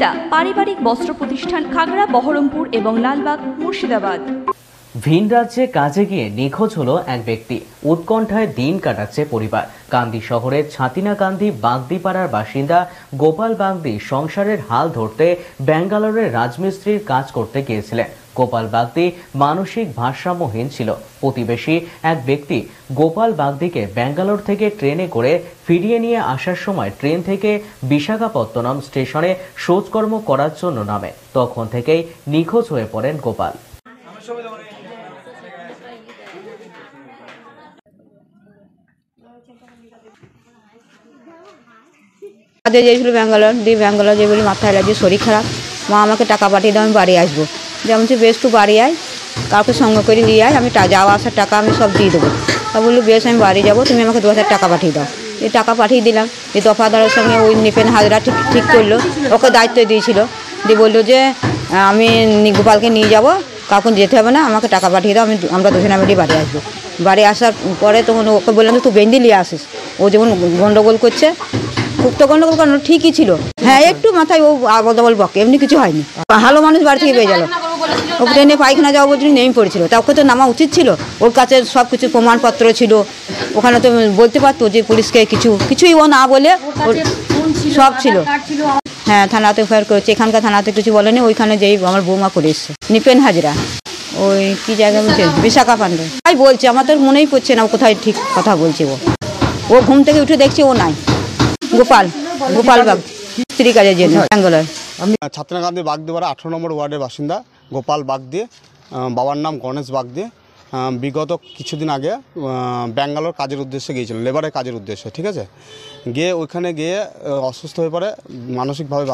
সুনিতা পারিবারিক বস্ত্র প্রতিষ্ঠান খাগড়া বহরমপুর এবং লালবাগ মুর্শিদাবাদ। ভিন রাজ্যে কাজে গিয়ে নিখোঁজ হলো এক ব্যক্তি। উৎকণ্ঠায় দিন কাটাচ্ছে পরিবার। কান্দি শহরের ছাতিনাকান্দি বাগদিপাড়ার বাসিন্দা গোপাল বাগদি সংসারের হাল ধরতে ব্যাঙ্গালোরের রাজমিস্ত্রির কাজ করতে গিয়েছিলেন। গোপাল বাগদি মানসিক ভারসাম্যহীন ছিল। প্রতিবেশী এক ব্যক্তি গোপাল বাগদিকে ব্যাঙ্গালোর থেকে ট্রেনে করে ফিরিয়ে নিয়ে আসার সময় ট্রেন থেকে বিশাখাপত্তনম স্টেশনে শোচকর্ম করার জন্য নামে। তখন থেকেই নিখোঁজ হয়ে পড়েন গোপাল। ব্যাঙ্গালোর যে বলি মাথায় লাগছে, শরীর খারাপ, মা আমাকে টাকা পাঠিয়ে দাও, আমি বাড়ি আসবো। যেমন বেশ তুই বাড়ি আয়, কাউকে সঙ্গে করে নিয়ে আয়, আমি যাওয়া আসার টাকা আমি সব দিয়ে দেবো। তা বললো বেশ, আমি বাড়ি যাবো, তুমি আমাকে 2000 টাকা পাঠিয়ে দাও। এই টাকা পাঠিয়ে দিলাম। এই দফাদারের সঙ্গে ওই নিপেন হাজরা ঠিক করলো, ওকে দায়িত্ব দিয়েছিল। দিয়ে বললো যে আমি গোপালকে নিয়ে যাবো, কাউকে যেতে হবে না, আমাকে টাকা পাঠিয়ে দাও, আমরা দুজনে মিলে বাড়ি আসবো। বাড়ি আসার পরে তখন ওকে বললাম যে তুই বেন্দি নিয়ে আসিস। ও যেমন গন্ডগোল করছে, খুব তো গন্ডগোল করানো ঠিকই ছিল। হ্যাঁ, একটু মাথায় ও আবল তাবল বকে, এমনি কিছু হয়নি। ভালো মানুষ বাড়ি থেকে পেয়ে গেল। ও ট্রেনে পায়খানা যাওয়া পর্যন্ত নেমে পড়েছিল, তা ওকে তো নামা উচিত ছিল। ওর কাছে সব কিছু প্রমাণপত্র ছিল, ওখানে তো বলতে পারতো যে পুলিশকে কিছুই ও না বলে সব ছিল। হ্যাঁ, থানাতে এফআইআর করেছে, এখানকার থানাতে কিছু বলেনি। ওইখানে যেই আমার বৌমা করে এসছে, নিপেন হাজরা, ওই কি জায়গা বলছে, বিশাখাপত্তনম। তাই বলছে, আমার তো মনেই পড়ছে না ও কোথায় ঠিক কথা বলছে। ও ঘুম থেকে উঠে দেখছি ও নাই। গোপাল বাগ স্ত্রী কাজের জন্য ব্যাঙ্গালোর। আমি ছাতিনাকান্দি বাগদিপাড়া 18 নম্বর ওয়ার্ডের বাসিন্দা গোপাল বাগদি। বাবার নাম গণেশ বাগদি। বিগত কিছুদিন আগে ব্যাঙ্গালোর কাজের উদ্দেশ্যে গিয়েছিলেন, লেবারের কাজের উদ্দেশ্যে। ঠিক আছে, গিয়ে ওইখানে গিয়ে অসুস্থ হয়ে পড়ে। মানসিকভাবে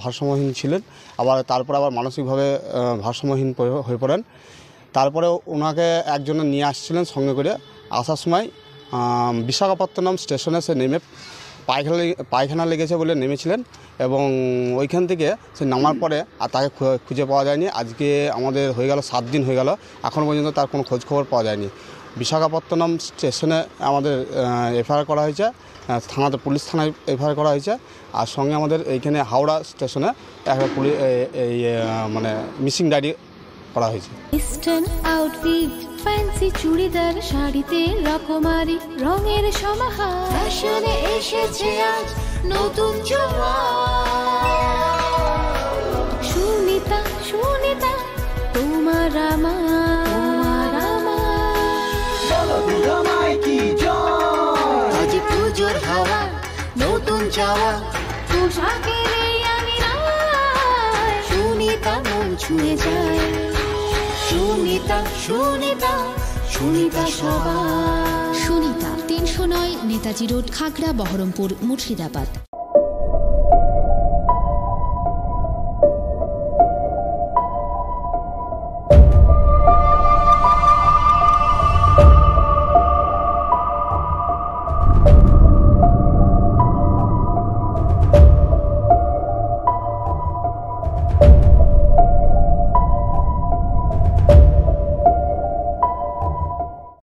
ভারসাম্যহীন ছিলেন, তারপর আবার মানসিকভাবে ভারসাম্যহীন হয়ে পড়েন। তারপরে ওনাকে একজনে নিয়ে আসছিলেন সঙ্গে করে। আসার সময় বিশাখাপত্তনম স্টেশনে সে নেমে পায়খানা লেগেছে বলে নেমেছিলেন, এবং ওইখান থেকে সে নামার পরে আর তাকে খুঁজে পাওয়া যায়নি। আজকে আমাদের হয়ে গেল 7 দিন হয়ে গেল, এখনও পর্যন্ত তার কোনো খোঁজখবর পাওয়া যায়নি। বিশাখাপত্তনম স্টেশনে আমাদের এফআইআর করা হয়েছে, থানাতে পুলিশ থানায় এফআইআর করা হয়েছে। আর সঙ্গে আমাদের এইখানে হাওড়া স্টেশনে একটা মানে মিসিং ডায়েরি করা হয়েছে। ইস্টার্ন আউটফিট, ফ্যান্সি চুড়িদার, শাড়িতে রকমারি রঙের সমাহার, ফ্যাশনে এসেছে আজ নতুন সুনিতা তোমার আজ পুজোর হাওয়া, নতুন চাওয়া, পোশাকের আমি সুনিতা মন ছুঁয়ে যায়। সুনিতা 309 নেতাজি রোড, খাগড়া বহরমপুর, মুর্শিদাবাদ।